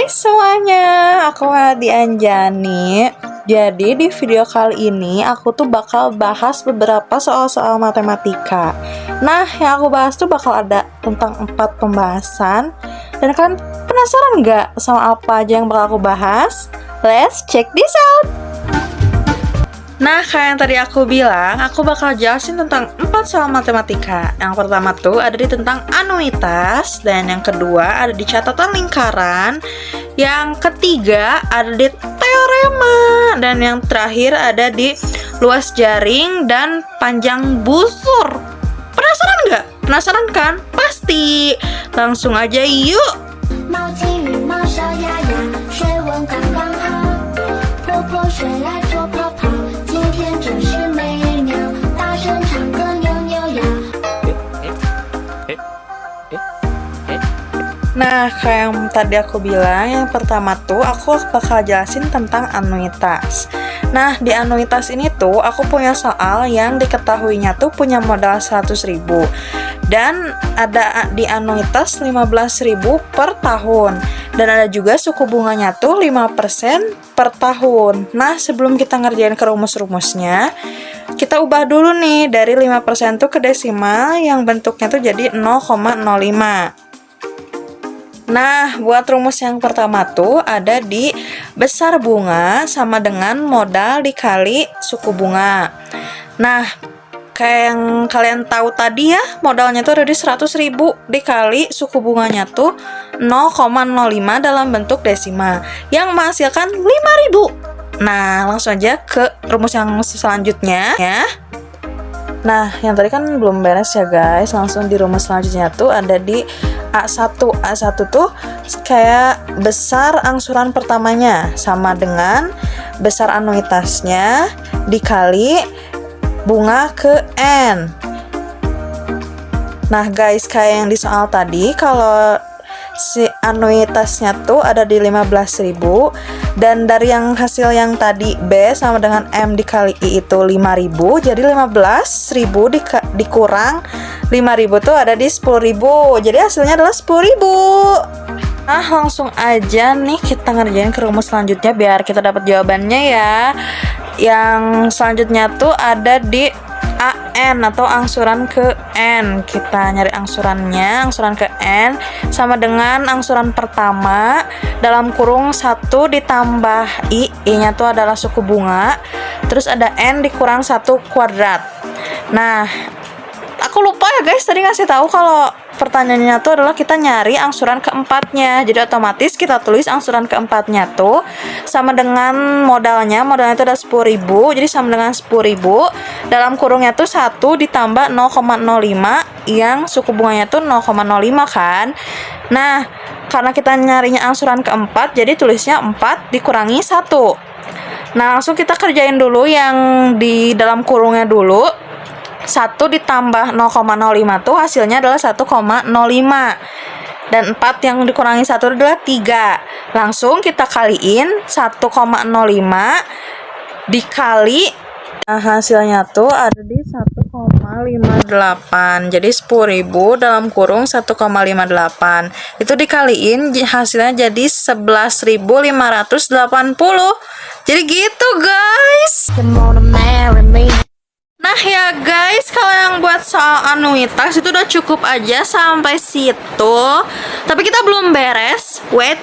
Semuanya, aku Hadi Anjani. Jadi di video kali ini aku tuh bakal bahas beberapa soal-soal matematika. Nah, yang aku bahas tuh bakal ada tentang 4 pembahasan. Dan kalian penasaran nggak sama apa aja yang bakal aku bahas? Let's check this out! Nah, kayak yang tadi aku bilang, aku bakal jelasin tentang 4 soal matematika. Yang pertama tuh ada di tentang anuitas, dan yang kedua ada di catatan lingkaran, yang ketiga ada di teorema, dan yang terakhir ada di luas jaring dan panjang busur. Penasaran nggak? Penasaran kan? Pasti! Langsung aja yuk! 猫金鱼猫小鸭鸭，水温刚刚好，泼泼水来做泡泡，今天真是美妙，大声唱歌扭扭腰。 Nah, kayak yang tadi aku bilang, yang pertama tuh aku bakal jelasin tentang anuitas. Nah, di anuitas ini tuh aku punya soal yang diketahuinya tuh punya modal 100.000 dan ada di anuitas 15.000 per tahun, dan ada juga suku bunganya tuh 5% per tahun. Nah, sebelum kita ngerjain ke rumus-rumusnya, kita ubah dulu nih dari 5% tuh ke desimal yang bentuknya tuh jadi 0,05. Nah, buat rumus yang pertama tuh ada di besar bunga sama dengan modal dikali suku bunga. Nah, kayak yang kalian tahu tadi ya, modalnya tuh ada di 100.000 dikali suku bunganya tuh 0,05 dalam bentuk desimal yang menghasilkan 5.000. Nah, langsung aja ke rumus yang selanjutnya ya. Nah, yang tadi kan belum beres ya guys. Langsung di rumus selanjutnya tuh ada di A1. A1 tuh kayak besar angsuran pertamanya sama dengan besar anuitasnya dikali bunga ke N. Nah guys, kayak yang di soal tadi, kalau si anuitasnya tuh ada di 15.000, dan dari yang hasil yang tadi B sama dengan M dikali I itu 5.000, jadi 15.000 dikurang 5.000 tuh ada di 10.000, jadi hasilnya adalah 10.000. Nah, langsung aja nih kita ngerjain ke rumus selanjutnya biar kita dapat jawabannya ya. Yang selanjutnya tuh ada di AN atau angsuran ke N. Kita nyari angsurannya, angsuran ke N sama dengan angsuran pertama dalam kurung 1 ditambah I-nya tuh adalah suku bunga, terus ada N dikurang 1 kuadrat. Nah, aku lupa ya guys tadi ngasih tahu kalau pertanyaannya tuh adalah kita nyari angsuran keempatnya. Jadi otomatis kita tulis angsuran keempatnya tuh sama dengan modalnya itu ada 10.000, jadi sama dengan 10.000 dalam kurungnya tuh 1 ditambah 0,05 yang suku bunganya tuh 0,05 kan. Nah, karena kita nyarinya angsuran keempat, jadi tulisnya 4 dikurangi 1. Nah, langsung kita kerjain dulu yang di dalam kurungnya dulu. 1 ditambah 0,05 tuh hasilnya adalah 1,05, dan 4 yang dikurangi 1 adalah 3. Langsung kita kaliin 1,05 dikali, nah hasilnya tuh ada di 1,58. Jadi 10.000 dalam kurung 1,58 itu dikaliin hasilnya jadi 11.580. Jadi gitu guys. Nah ya guys, kalau yang buat soal anuitas itu udah cukup aja sampai situ. Tapi kita belum beres. Wait.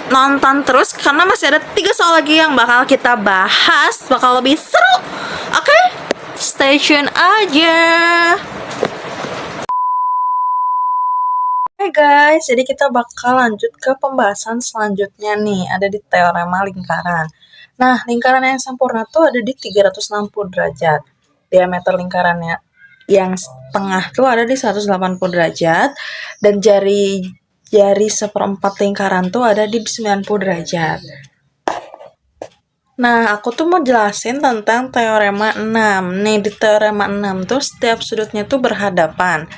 Nonton terus karena masih ada 3 soal lagi yang bakal kita bahas. Bakal lebih seru. Oke? Stay tune aja. Hai guys, jadi kita bakal lanjut ke pembahasan selanjutnya nih. Ada di teorema lingkaran. Nah, lingkaran yang sempurna tuh ada di 360 derajat. Diameter lingkarannya yang tengah tuh ada di 180 derajat. Dan jari seperempat lingkaran tuh ada di 90 derajat. Nah, aku tuh mau jelasin tentang teorema 6. Nih, di teorema 6 tuh setiap sudutnya tuh berhadapan.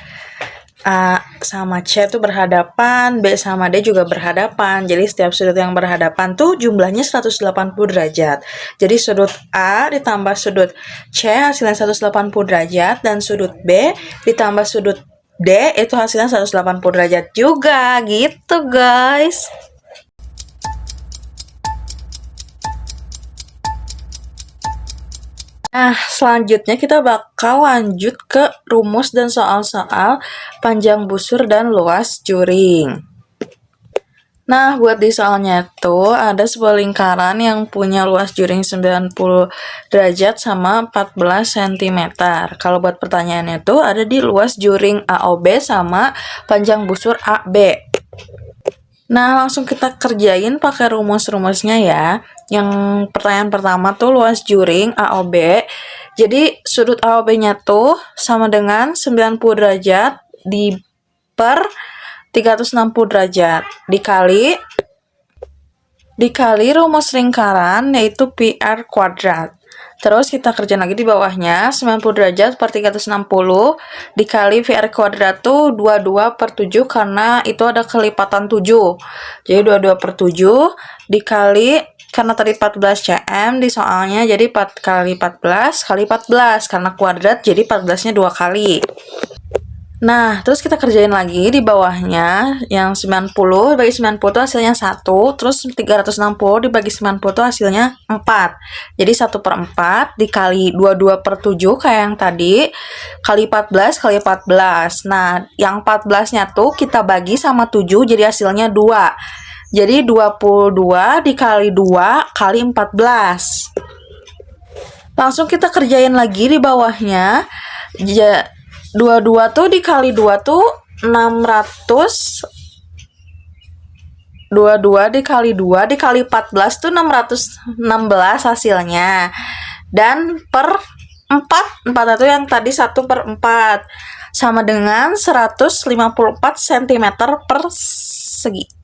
A sama C tuh berhadapan, B sama D juga berhadapan. Jadi setiap sudut yang berhadapan tuh jumlahnya 180 derajat. Jadi sudut A ditambah sudut C hasilnya 180 derajat, dan sudut B ditambah sudut D itu hasilnya 180 derajat juga gitu guys. Nah, selanjutnya kita bakal lanjut ke rumus dan soal-soal panjang busur dan luas juring. Nah, buat di soalnya tuh ada sebuah lingkaran yang punya luas juring 90 derajat sama 14 cm. Kalau buat pertanyaannya tuh ada di luas juring AOB sama panjang busur AB. Nah, langsung kita kerjain pakai rumus-rumusnya ya. Yang pertanyaan pertama tuh luas juring AOB. Jadi sudut AOB-nya tuh sama dengan 90 derajat di per 360 derajat dikali rumus lingkaran yaitu PR kuadrat. Terus kita kerjain lagi di bawahnya 90 derajat per 360 dikali VR kuadrat tuh 22 per 7 karena itu ada kelipatan 7. Jadi 22 per 7 dikali karena tadi 14 cm di soalnya jadi 4 kali 14 kali 14 karena kuadrat jadi 14-nya 2 kali. Nah, terus kita kerjain lagi di bawahnya yang 90 dibagi 90 itu hasilnya 1, terus 360 dibagi 90 itu hasilnya 4. Jadi 1 per 4 dikali 22 per 7 kayak yang tadi, kali 14 kali 14. Nah, yang 14-nya tuh kita bagi sama 7 jadi hasilnya 2. Jadi 22 dikali 2 kali 14. Langsung kita kerjain lagi di bawahnya. 22 tuh dikali 2 tuh 600. 22 dikali 2 dikali 14 tuh 616 hasilnya. Dan per 4 itu yang tadi 1 per 4 sama dengan 154 cm per segi.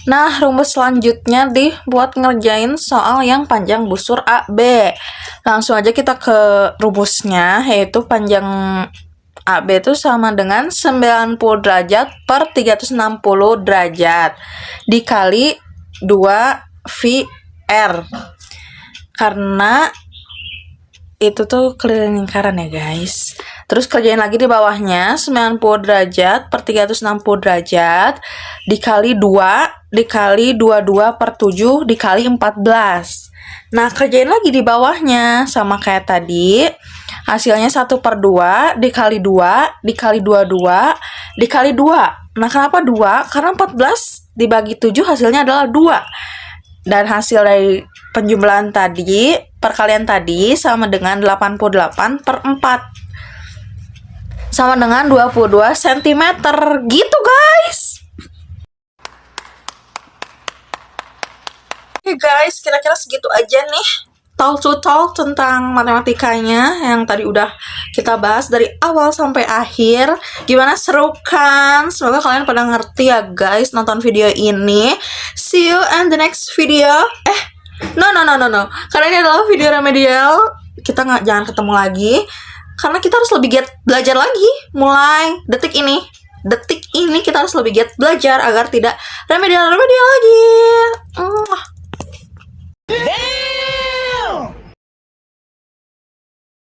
Nah, rumus selanjutnya dibuat ngerjain soal yang panjang busur AB. Langsung aja kita ke rumusnya, yaitu panjang AB itu sama dengan 90 derajat per 360 derajat dikali 2 VR. Karena itu tuh keliling lingkaran ya guys. Terus kerjain lagi di bawahnya 90 derajat per 360 derajat dikali 2 dikali 22 per 7 dikali 14. Nah, kerjain lagi di bawahnya sama kayak tadi. Hasilnya 1 per 2 dikali 2 dikali 22 dikali 2. Nah, kenapa 2? Karena 14 dibagi 7 hasilnya adalah 2. Dan hasil dari penjumlahan tadi, perkalian tadi sama dengan 88 per 4. Sama dengan 22 cm. Gitu guys. Oke guys, kira-kira segitu aja nih talk to talk tentang matematikanya yang tadi udah kita bahas dari awal sampai akhir. Gimana, seru kan? Semoga kalian pada ngerti ya guys nonton video ini. See you in the next video. No. Karena ini adalah video remedial. Kita jangan ketemu lagi. Karena kita harus lebih giat belajar lagi. Mulai detik ini kita harus lebih giat belajar agar tidak remedial lagi.